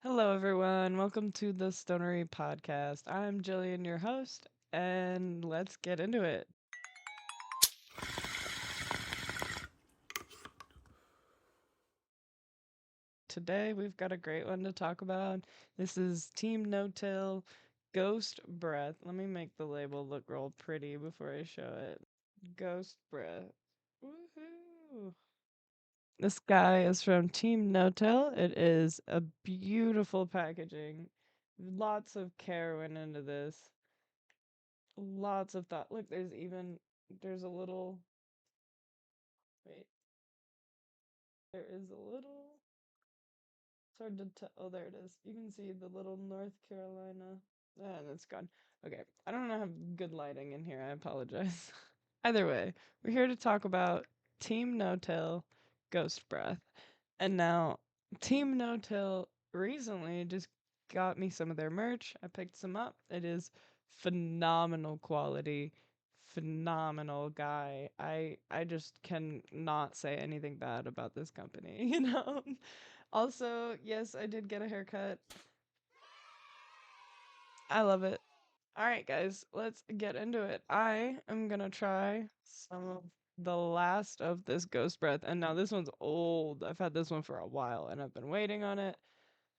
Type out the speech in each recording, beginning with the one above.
Hello, everyone. Welcome to the Stonery Podcast. I'm Jillian, your host, and let's get into it. Today, we've got a great one to talk about. This is Team No Till Ghost Breath. Let me make the label look real pretty before I show it. Ghost Breath. Woohoo! This guy is from Team No Till. It is a beautiful packaging. Lots of care went into this. Lots of thought. Look, there's a little wait, there is a little it's hard to tell. Oh, there it is. You can see the little North Carolina. And it's gone. Okay. I don't have good lighting in here. I apologize. Either way, we're here to talk about Team No Till Ghost Breath. And now Team No Till recently just got me some of their merch. I picked some up. It is phenomenal quality, phenomenal guy. I just cannot say anything bad about this company. Also, yes, I did get a haircut. I love it. All right, guys, let's get into it. I am gonna try some of the last of this Ghost Breath, and now this one's old. I've had this one for a while, and I've been waiting on it,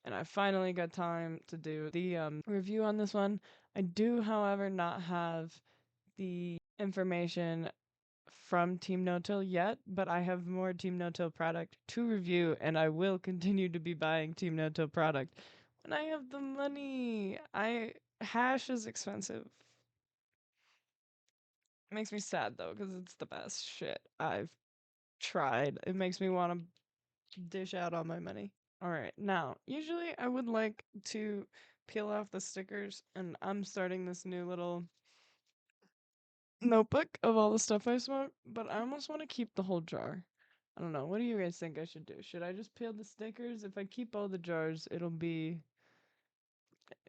and I finally got time to do the review on this one. I do, however, not have the information from Team No Till yet, but I have more Team No Till product to review, and I will continue to be buying Team No Till product when I have the money. I Hash is expensive. It makes me sad though, because it's the best shit I've tried. It makes me want to dish out all my money. All right, now usually I would like to peel off the stickers, and I'm starting this new little notebook of all the stuff I smoke, but I almost want to keep the whole jar. I don't know. What do you guys think I should do? Should I just peel the stickers? If I keep all the jars, it'll be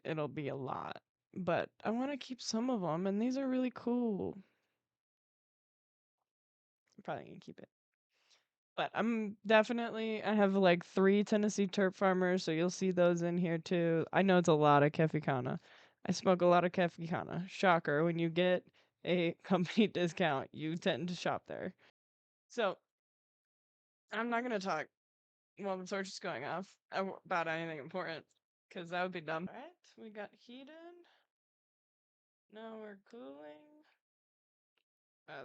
a lot. But I want to keep some of them, and these are really cool. I'm probably gonna keep it. But I have like 3 Tennessee Turp Farmers, so you'll see those in here too. I know it's a lot of Kefikana. I smoke a lot of Kefikana. Shocker, when you get a company discount, you tend to shop there. So, I'm not gonna talk while the torch is going off about anything important, because that would be dumb. Alright, we got heated. Now we're cooling.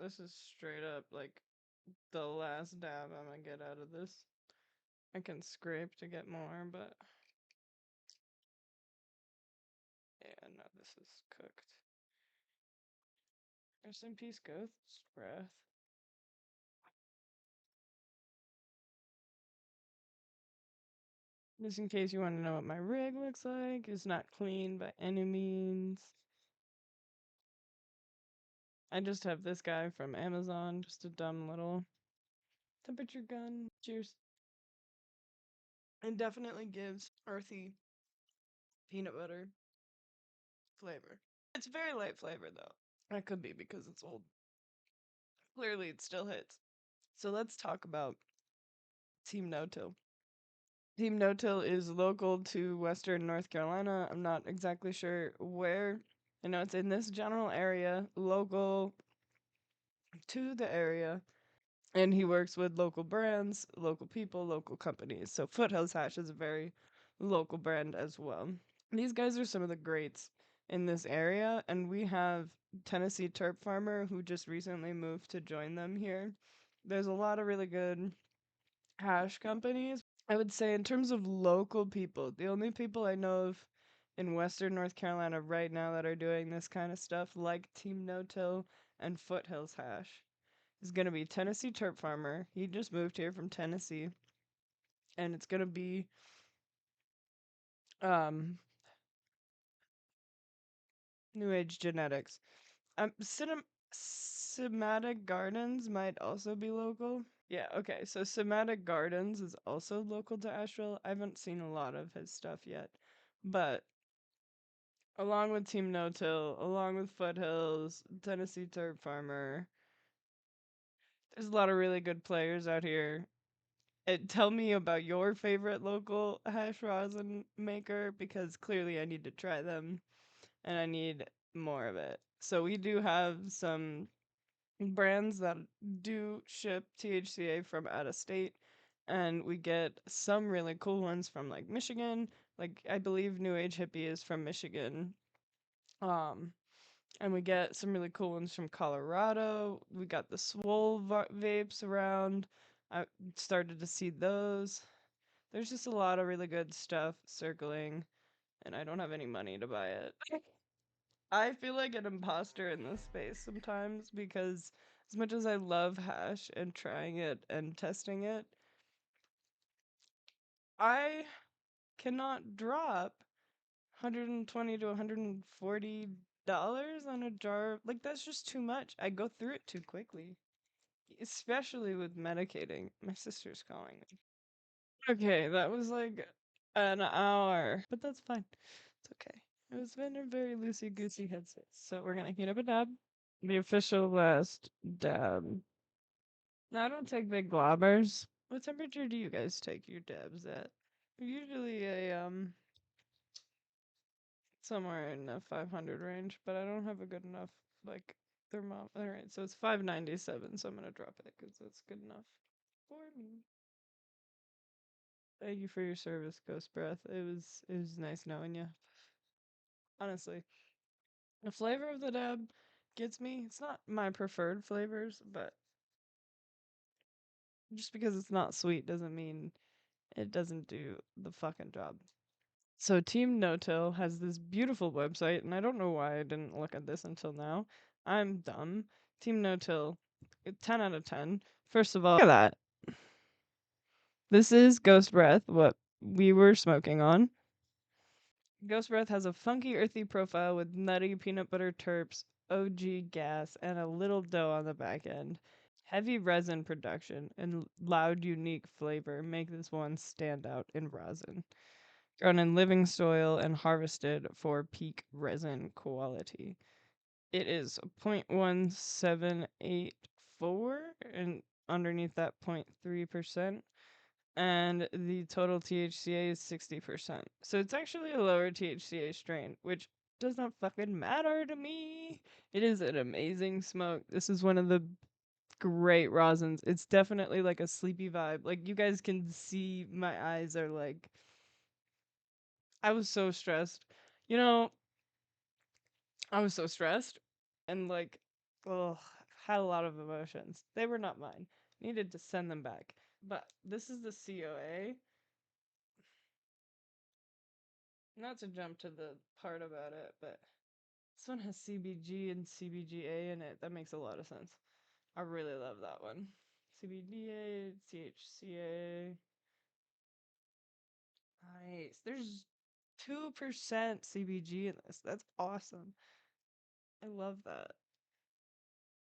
This is straight up like the last dab I'm gonna get out of this. I can scrape to get more, but yeah, no, this is cooked. Rest in peace, Ghost Breath. Just in case you want to know what my rig looks like, it's not clean by any means. I just have this guy from Amazon, just a dumb little temperature gun. Cheers. It definitely gives earthy peanut butter flavor. It's very light flavor though. That could be because it's old. Clearly, it still hits. So let's talk about Team No Till. Team No Till is local to Western North Carolina. I'm not exactly sure where. I know it's in this general area, local to the area. And he works with local brands, local people, local companies. So Foothills Hash is a very local brand as well. These guys are some of the greats in this area, and we have Tennessee Turp Farmer who just recently moved to join them here. There's a lot of really good hash companies. I would say, in terms of local people, the only people I know of in Western North Carolina right now that are doing this kind of stuff, like Team No Till and Foothills Hash, is going to be Tennessee Turp Farmer. He just moved here from Tennessee. And it's going to be um, New Age Genetics. Cinematic Gardens might also be local. Yeah, okay. So Cinematic Gardens is also local to Asheville. I haven't seen a lot of his stuff yet. But along with Team No Till, along with Foothills, Tennessee Turf Farmer, there's a lot of really good players out here. Tell me about your favorite local hash rosin maker because clearly I need to try them and I need more of it. So we do have some brands that do ship THCA from out of state, and we get some really cool ones from like Michigan. Like I believe New Age Hippie is from Michigan. Um, and we get some really cool ones from Colorado. We got the Swole vapes around. I started to see those. There's just a lot of really good stuff circling, and I don't have any money to buy it. I feel like an imposter in this space sometimes because as much as I love hash and trying it and testing it, I cannot drop 120 to $140 on a jar. Like that's just too much. I go through it too quickly, especially with medicating. My sister's calling me. Okay, that was like an hour, but that's fine. It's okay. It was been a very loosey goosey headspace. So we're gonna heat up a dab. The official last dab. No, I don't take big globbers. What temperature do you guys take your dabs at? Usually a somewhere in the 500 range, but I don't have a good enough like thermometer. All right, so it's 597, so I'm gonna drop it because that's good enough for me. Thank you for your service, Ghost Breath. It was nice knowing you. Honestly, the flavor of the dab gets me. It's not my preferred flavors, but just because it's not sweet doesn't mean it doesn't do the fucking job. So Team No Till has this beautiful website, and I don't know why I didn't look at this until now. I'm dumb. Team No Till, 10 out of 10. First of all, look at that. This is Ghost Breath, what we were smoking on. Ghost Breath has a funky, earthy profile with nutty peanut butter terps, OG gas, and a little dough on the back end. Heavy resin production and loud, unique flavor make this one stand out in rosin. Grown in living soil and harvested for peak resin quality. It is 0.1784 and underneath that 0.3%. And the total THCA is 60%. So it's actually a lower THCA strain, which does not fucking matter to me. It is an amazing smoke. This is one of the great rosins. It's definitely like a sleepy vibe. Like you guys can see my eyes are like I was so stressed. You know, I was so stressed and like oh, had a lot of emotions. They were not mine. Needed to send them back. But this is the COA. Not to jump to the part about it, but this one has CBG and CBGA in it. That makes a lot of sense. I really love that one. CBDA, CHCA. Nice. There's 2% CBG in this. That's awesome. I love that.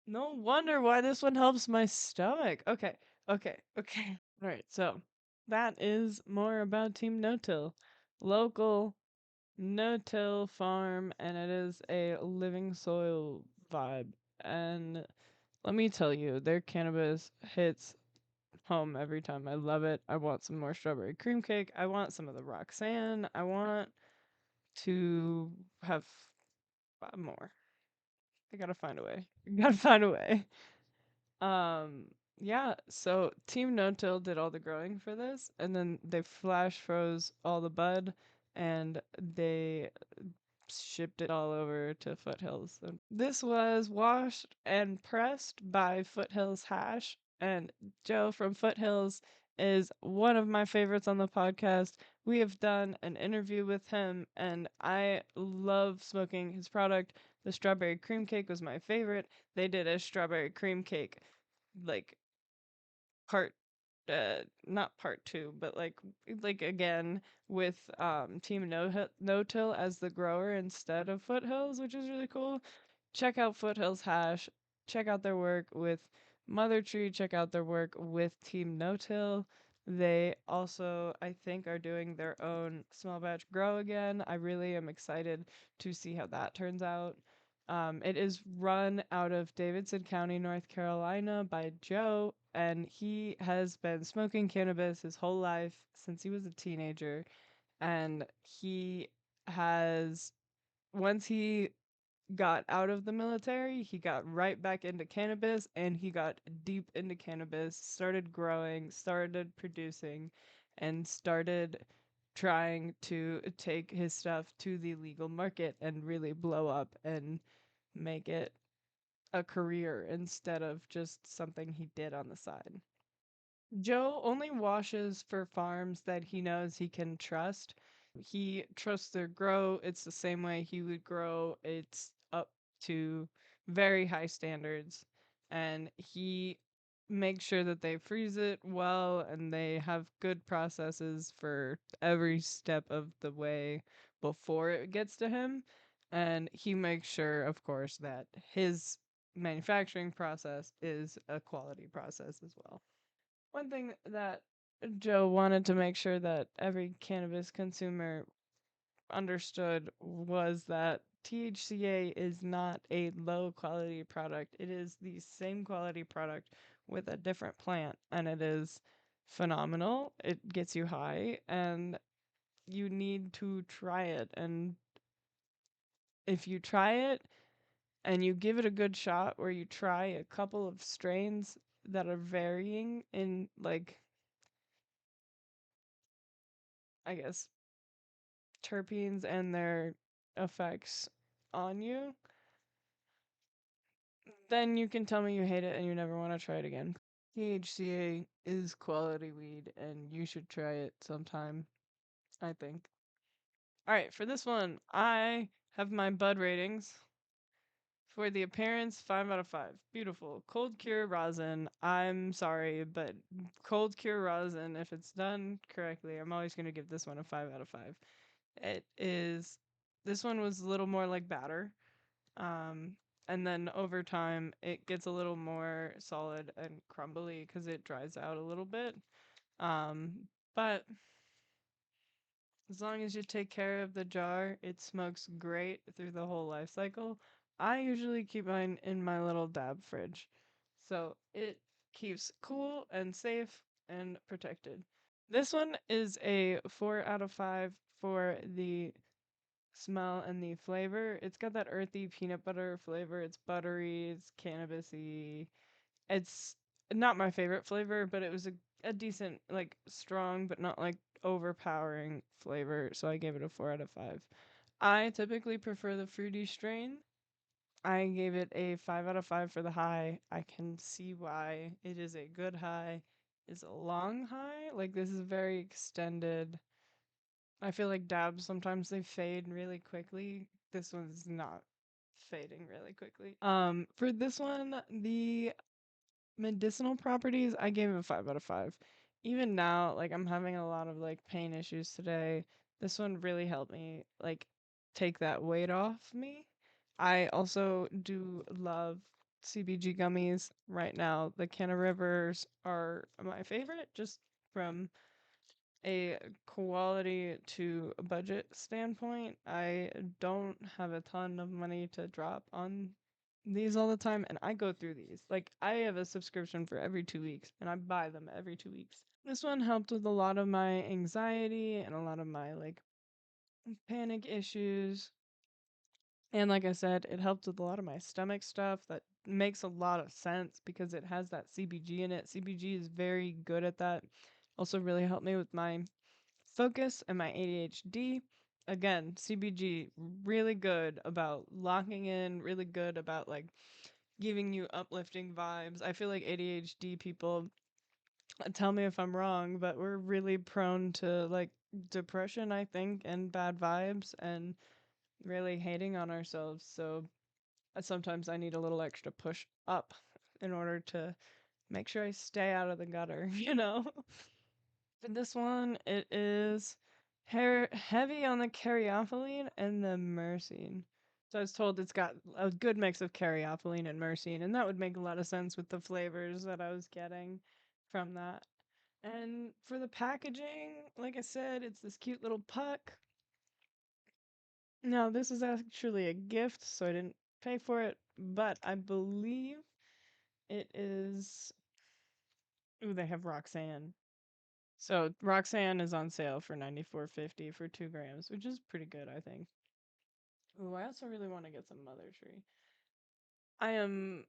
No wonder why this one helps my stomach. Okay, okay. All right, so that is more about Team No-Till. Local no-till farm, and it is a living soil vibe. And let me tell you, their cannabis hits home every time. I love it. I want some more strawberry cream cake. I want some of the Roxanne. I want to have more. I gotta find a way. Gotta find a way. Um, yeah, so Team No-Till did all the growing for this, and then they flash froze all the bud, and they shipped it all over to Foothills. So this was washed and pressed by Foothills Hash, and Joe from Foothills is one of my favorites on the podcast. We have done an interview with him, and I love smoking his product. The strawberry cream cake was my favorite. They did a strawberry cream cake, like part not part two, but like again with Team No Till as the grower instead of Foothills, which is really cool. Check out Foothills Hash. Check out their work with Mother Tree. Check out their work with Team No Till. They also, I think, are doing their own small batch grow again. I really am excited to see how that turns out. It is run out of Davidson County, North Carolina by Joe, and he has been smoking cannabis his whole life since he was a teenager. And he has, once he got out of the military, he got right back into cannabis and he got deep into cannabis, started growing, started producing, and started trying to take his stuff to the legal market and really blow up and make it a career instead of just something he did on the side. Joe only washes for farms that he knows he can trust. He trusts their grow. It's the same way he would grow. It's up to very high standards. And he makes sure that they freeze it well and they have good processes for every step of the way before it gets to him. And he makes sure, of course, that his manufacturing process is a quality process as well. One thing that Joe wanted to make sure that every cannabis consumer understood was that THCA is not a low quality product. It is the same quality product with a different plant, and it is phenomenal. It gets you high, and you need to try it. And if you try it and you give it a good shot, where you try a couple of strains that are varying in, like, I guess, terpenes and their effects on you, then you can tell me you hate it and you never want to try it again. THCA is quality weed and you should try it sometime, I think. All right, for this one, I have my bud ratings. For the appearance, 5 out of 5. Beautiful. Cold cure rosin. I'm sorry, but cold cure rosin, if it's done correctly, I'm always going to give this one a 5 out of 5. It is, this one was a little more like batter. Um, and then over time, it gets a little more solid and crumbly because it dries out a little bit. But as long as you take care of the jar, it smokes great through the whole life cycle. I usually keep mine in my little dab fridge. So it keeps cool and safe and protected. This one is a 4 out of 5 for the smell and the flavor. It's got that earthy peanut butter flavor. It's buttery, it's cannabisy. It's not my favorite flavor, but it was a decent, like, strong, but not like overpowering flavor. So I gave it a 4 out of 5. I typically prefer the fruity strain. I gave it a 5 out of 5 for the high. I can see why. It is a good high. It's a long high. Like, this is very extended. I feel like dabs sometimes they fade really quickly. This one's not fading really quickly. For this one, the medicinal properties, I gave it a 5 out of 5. Even now, like, I'm having a lot of like pain issues today. This one really helped me like take that weight off me. I also do love CBG gummies right now. The Canna Rivers are my favorite just from a quality to a budget standpoint. I don't have a ton of money to drop on these all the time, and I go through these. Like, I have a subscription for every 2 weeks, and I buy them every 2 weeks. This one helped with a lot of my anxiety and a lot of my like panic issues. And like I said, it helped with a lot of my stomach stuff. That makes a lot of sense because it has that CBG in it. CBG is very good at that. Also, really helped me with my focus and my ADHD. Again, CBG really good about locking in, really good about like giving you uplifting vibes. I feel like ADHD people, tell me if I'm wrong, but we're really prone to like depression, I think, and bad vibes and really hating on ourselves. So sometimes I need a little extra push up in order to make sure I stay out of the gutter, you know? For this one, it is heavy on the caryophyllene and the myrcene. So I was told it's got a good mix of caryophyllene and myrcene, and that would make a lot of sense with the flavors that I was getting from that. And for the packaging, like I said, it's this cute little puck. Now, this is actually a gift, so I didn't pay for it, but I believe it is. Ooh, they have Roxanne. So Roxanne is on sale for 94.50 for 2 grams, which is pretty good, I think. Ooh, I also really want to get some Mother Tree. I am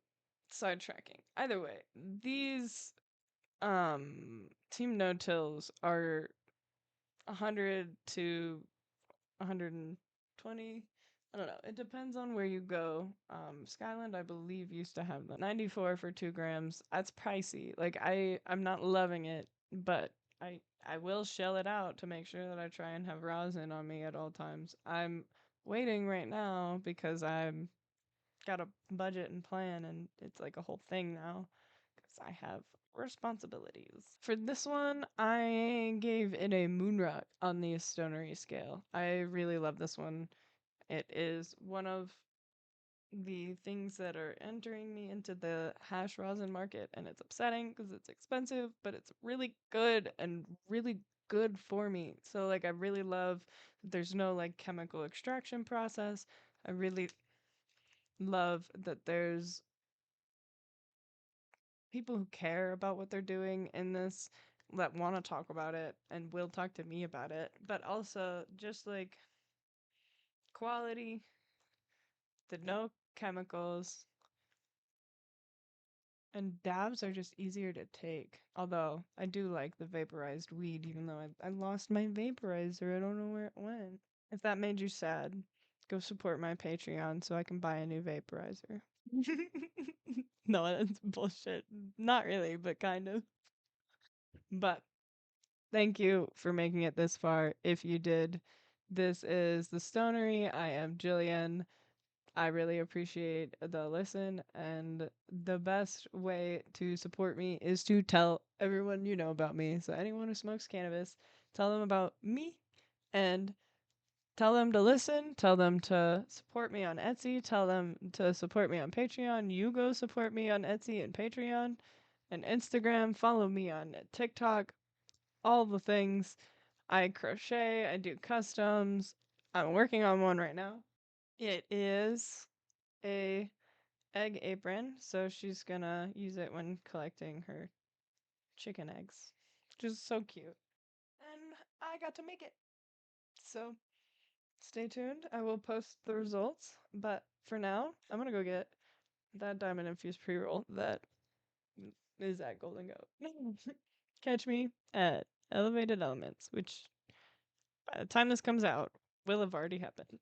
sidetracking. Either way, these Team No Tills are 100 to 120. I don't know. It depends on where you go. Skyland, I believe, used to have the 94 for 2 grams. That's pricey. Like I'm not loving it, but I will shell it out to make sure that I try and have rosin on me at all times. I'm waiting right now because I'm got a budget and plan, and it's like a whole thing now because I have responsibilities. For this one, I gave it a moonrock on the stonery scale. I really love this one. It is one of the things that are entering me into the hash rosin market, and it's upsetting because it's expensive, but it's really good and really good for me. So like I really love that there's no like chemical extraction process. I really love that there's people who care about what they're doing in this, that want to talk about it and will talk to me about it, but also just like quality, the no chemicals, and dabs are just easier to take. Although I do like the vaporized weed, even though I lost my vaporizer. I don't know where it went. If that made you sad, go support my Patreon so I can buy a new vaporizer. No, that's bullshit. Not really, but kind of. But thank you for making it this far. If you did, this is The Stonery. I am Jillian. I really appreciate the listen, and the best way to support me is to tell everyone you know about me. So, anyone who smokes cannabis, tell them about me and tell them to listen, tell them to support me on Etsy, tell them to support me on Patreon. You go support me on Etsy and Patreon and Instagram. Follow me on TikTok, all the things. I crochet, I do customs. I'm working on one right now. It is a egg apron, so she's gonna use it when collecting her chicken eggs, which is so cute. And I got to make it. So stay tuned. I will post the results, but for now, I'm gonna go get that diamond infused pre-roll that is at Golden Goat. Catch me at Elevated Elements, which by the time this comes out will have already happened.